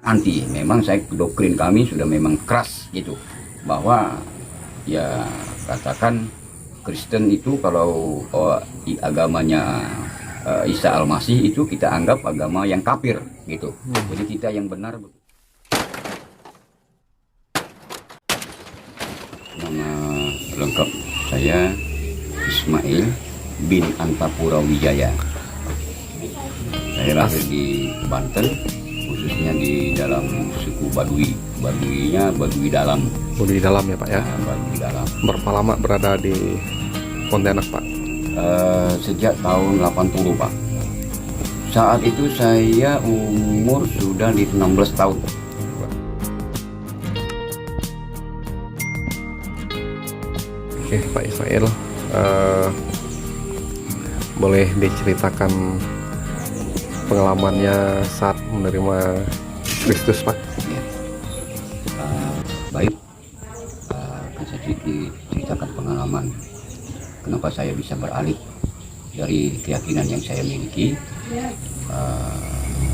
anti. Memang saya doktrin kami sudah memang keras gitu, bahwa ya katakan Kristen itu kalau agamanya Isa Al-Masih itu kita anggap agama yang kafir gitu. Jadi kita yang benar. Nama lengkap saya Ismail bin Antapura Wijaya. Saya lahir di Banten, khususnya di dalam suku Baduy. Baduinya Baduy Dalam. Baduy Dalam ya Pak ya? Baduy Dalam. Berapa lama berada di Pontianak Pak? Sejak tahun 80 Pak. Saat itu saya umur sudah di 16 tahun. Oke Pak Ismail, boleh diceritakan pengalamannya saat menerima Kristus Pak? Ya. Baik, akan saya ceritakan pengalaman kenapa saya bisa beralih dari keyakinan yang saya miliki.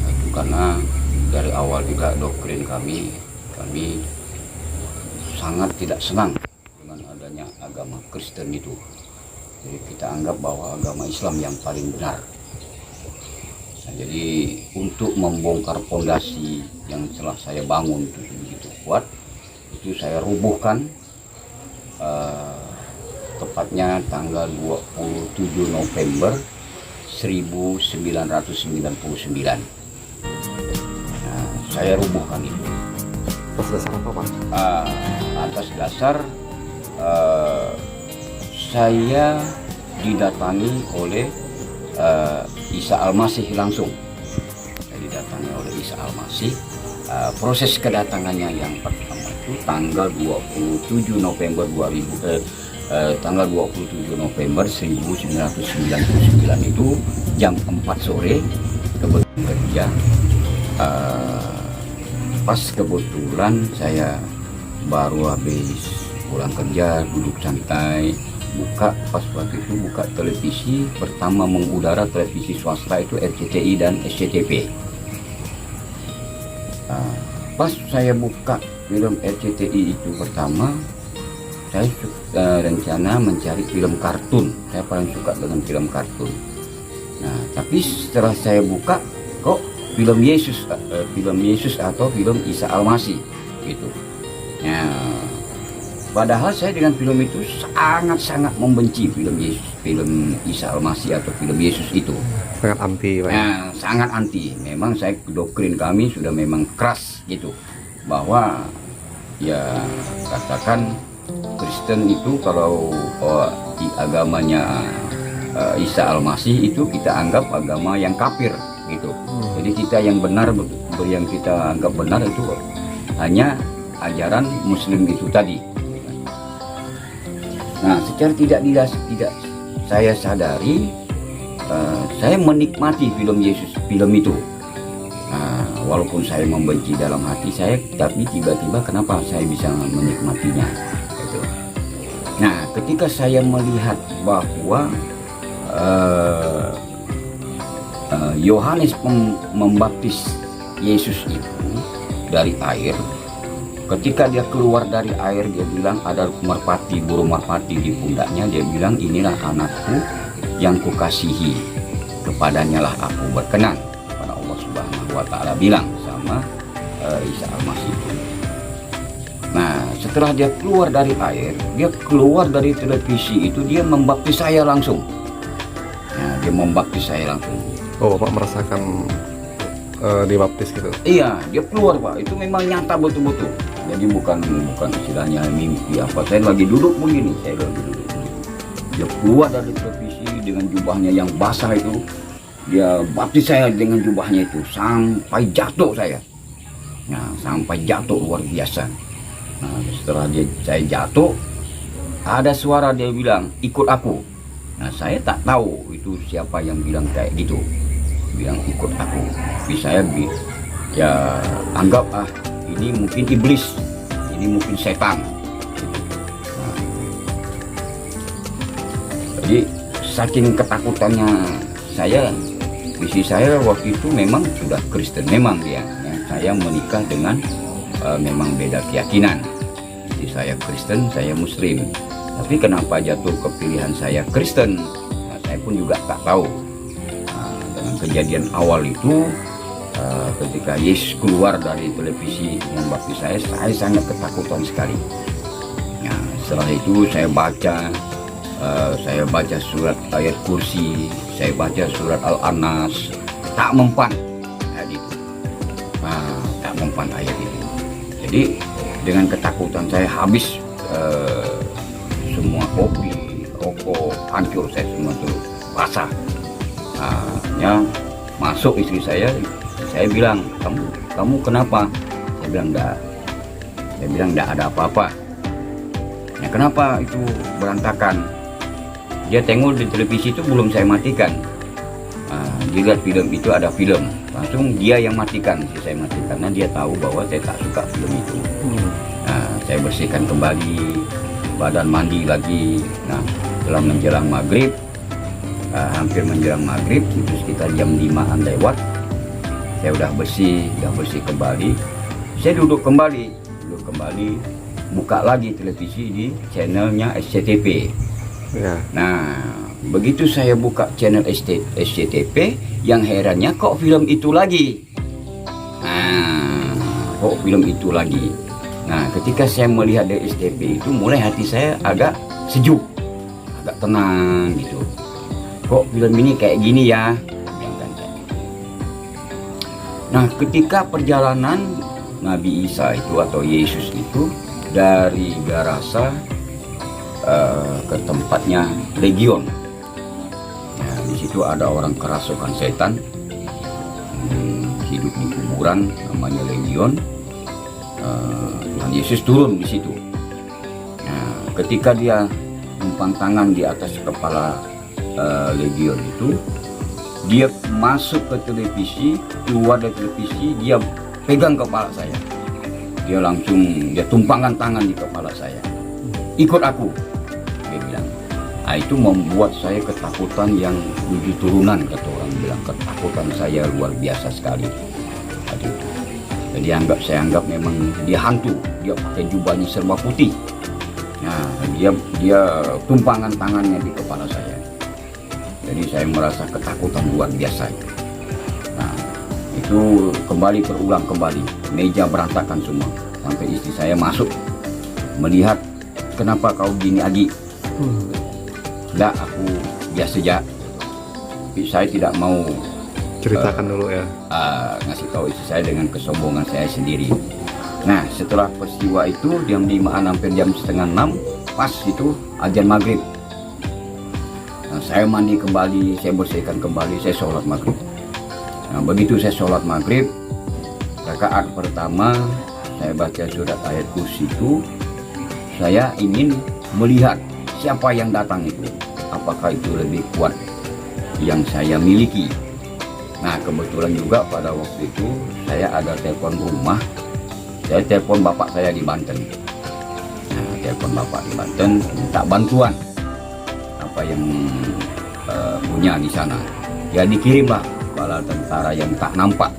Itu karena dari awal juga doktrin kami sangat tidak senang dengan adanya agama Kristen itu. Jadi kita anggap bahwa agama Islam yang paling benar. Nah, jadi untuk membongkar fondasi yang telah saya bangun itu begitu kuat, itu saya rubuhkan tepatnya tanggal 27 November 1999. Nah, saya rubuhkan itu. Atas dasar apa Pak? Atas dasar saya didatangi oleh Isa Al-Masih langsung. Saya didatangi oleh Isa Al-Masih. Proses kedatangannya yang pertama itu tanggal 27 November 1999 itu jam 4 sore kebetulan kerja. Pas kebetulan saya baru habis pulang kerja, duduk santai, buka pas waktu itu buka televisi, pertama mengudara televisi swasta itu RCTI dan SCTV. Pas saya buka film RCTI itu pertama, saya rencana mencari film kartun. Saya paling suka dengan film kartun. Nah, tapi setelah saya buka, kok film Yesus atau film Isa Al-Masih gitu. Nah, padahal saya dengan film itu sangat-sangat membenci film Yesus, film Isa Al-Masih atau film Yesus itu. Sangat anti Pak. Nah, sangat anti. Memang saya doktrin kami sudah memang keras gitu, bahwa ya katakan Kristen itu kalau agamanya Isa Al-Masih itu kita anggap agama yang kafir gitu. Jadi kita yang benar, yang kita anggap benar itu hanya ajaran Muslim itu tadi. Nah, secara tidak saya sadari, saya menikmati film Yesus, film itu. Nah, walaupun saya membenci dalam hati saya, tapi tiba-tiba kenapa saya bisa menikmatinya? Gitu. Nah, ketika saya melihat bahwa Yohanes membaptis Yesus itu dari air, ketika dia keluar dari air dia bilang ada merpati, burung merpati di pundaknya. Dia bilang inilah anakku yang kukasihi, kepadanya lah aku berkenan. Pada Allah Subhanahu wa Ta'ala bilang sama Isa Al-Masih. Nah, setelah dia keluar dari air, dia keluar dari televisi itu, dia membaptis saya langsung. Nah, dia membaptis saya langsung. Oh, Bapak merasakan dibaptis gitu? Iya, dia keluar Pak. Itu memang nyata betul-betul. Jadi bukan istilahnya mimpi apa. Saya lagi duduk begini, Dia keluar dari televisi dengan jubahnya yang basah itu. Dia baptis saya dengan jubahnya itu sampai jatuh saya. Nah, sampai jatuh luar biasa. Nah, setelah saya jatuh, ada suara dia bilang, ikut aku. Nah, saya tak tahu itu siapa yang bilang kayak gitu. Bilang ikut aku. Tapi saya ya anggap ini mungkin iblis, ini mungkin setan. Nah, jadi saking ketakutannya saya, visi saya waktu itu memang sudah Kristen, memang dia. Ya, saya menikah dengan memang beda keyakinan. Jadi saya Kristen, saya Muslim. Tapi kenapa jatuh ke pilihan saya Kristen? Nah, saya pun juga tak tahu. Dengan kejadian awal itu, ketika Yesus keluar dari televisi membaptis saya sangat ketakutan sekali. Nah, setelah itu saya baca surat ayat kursi, saya baca surat Al-Anas, tak mempan ayat itu. Tak mempan ayat itu. Jadi dengan ketakutan saya habis semua kopi, rokok, hancur saya semua tuh basah. Ya, masuk istri saya bilang, kamu kenapa? Saya bilang enggak ada apa-apa. Ya, kenapa itu berantakan? Dia tengok di televisi itu belum saya matikan. Dia lihat film itu ada film, langsung dia yang matikan, saya matikan karena dia tahu bahwa saya tak suka film itu. Saya bersihkan kembali, badan mandi lagi. Nah, setelah menjelang maghrib, hampir menjelang maghrib, itu sekitar jam 5-an lewat, saya udah bersih kembali. Saya duduk kembali, buka lagi televisi di channelnya SCTV. Ya. Nah, begitu saya buka channel SCTV, yang herannya kok film itu lagi. Nah, ketika saya melihat dari SCTV itu, mulai hati saya agak sejuk, agak tenang gitu. Kok film ini kayak gini ya? Nah, ketika perjalanan Nabi Isa itu atau Yesus itu dari Garasa ke tempatnya Legion. Nah, di situ ada orang kerasukan setan, hidup di kuburan, namanya Legion. Tuhan Yesus turun di situ. Nah, ketika dia numpang tangan di atas kepala Legion itu, dia masuk ke televisi, keluar dari televisi, dia pegang kepala saya. Dia tumpangkan tangan di kepala saya. Ikut aku, dia bilang. Nah, itu membuat saya ketakutan yang 7 turunan, kata orang bilang. Ketakutan saya luar biasa sekali. Jadi saya anggap memang dia hantu. Dia pakai jubahnya serba putih. Nah, dia tumpangkan tangannya di kepala saya. Jadi saya merasa ketakutan luar biasa. Nah, itu berulang kembali. Meja berantakan semua. Sampai istri saya masuk melihat, kenapa kau gini Agi? Enggak, aku biasa saja. Tapi saya tidak mau Ceritakan dulu ya. ngasih tahu istri saya dengan kesombongan saya sendiri. Nah, setelah peristiwa itu jam 5-an hampir jam setengah 6, pas itu azan maghrib. Nah, saya mandi kembali, saya bersihkan kembali, saya sholat maghrib. Nah, begitu saya sholat maghrib, rakaat pertama saya baca surat ayat kursi itu, saya ingin melihat siapa yang datang itu, apakah itu lebih kuat yang saya miliki. Nah, kebetulan juga pada waktu itu saya ada telepon rumah, saya telepon bapak saya di Banten. Nah, telepon bapak di Banten minta bantuan apa yang punya di sana. Ya, dikirimlah kepala tentara yang tak nampak,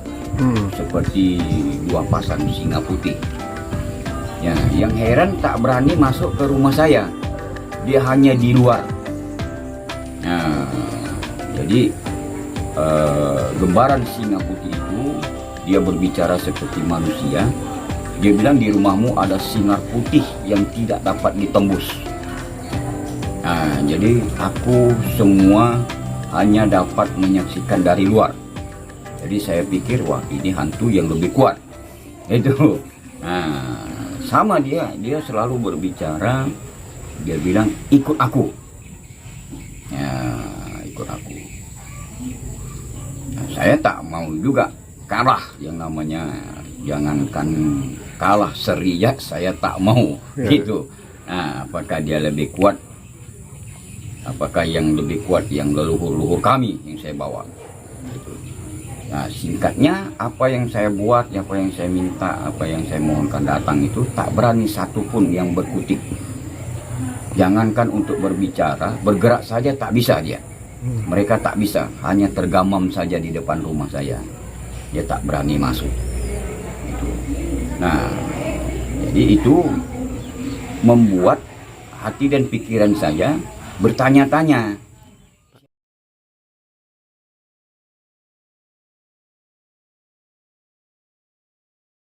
seperti 2 pasang singa putih. Ya, yang heran tak berani masuk ke rumah saya, dia hanya di luar. Nah, jadi gambaran singa putih itu, dia berbicara seperti manusia. Dia bilang, di rumahmu ada sinar putih yang tidak dapat ditembus. Nah, jadi aku semua hanya dapat menyaksikan dari luar. Jadi saya pikir, wah, ini hantu yang lebih kuat. Itu. Nah, sama dia selalu berbicara. Dia bilang, ikut aku. Ya, ikut aku. Nah, saya tak mau juga kalah, yang namanya jangankan kalah seria, saya tak mau gitu. Nah, apakah dia lebih kuat? Apakah yang lebih kuat yang leluhur-leluhur kami yang saya bawa? Gitu. Nah, singkatnya, apa yang saya buat, apa yang saya minta, apa yang saya mohonkan datang itu tak berani satupun yang berkutik. Jangankan untuk berbicara, bergerak saja tak bisa dia. Mereka tak bisa, hanya tergamam saja di depan rumah saya. Dia tak berani masuk. Nah, jadi itu membuat hati dan pikiran saya bertanya-tanya.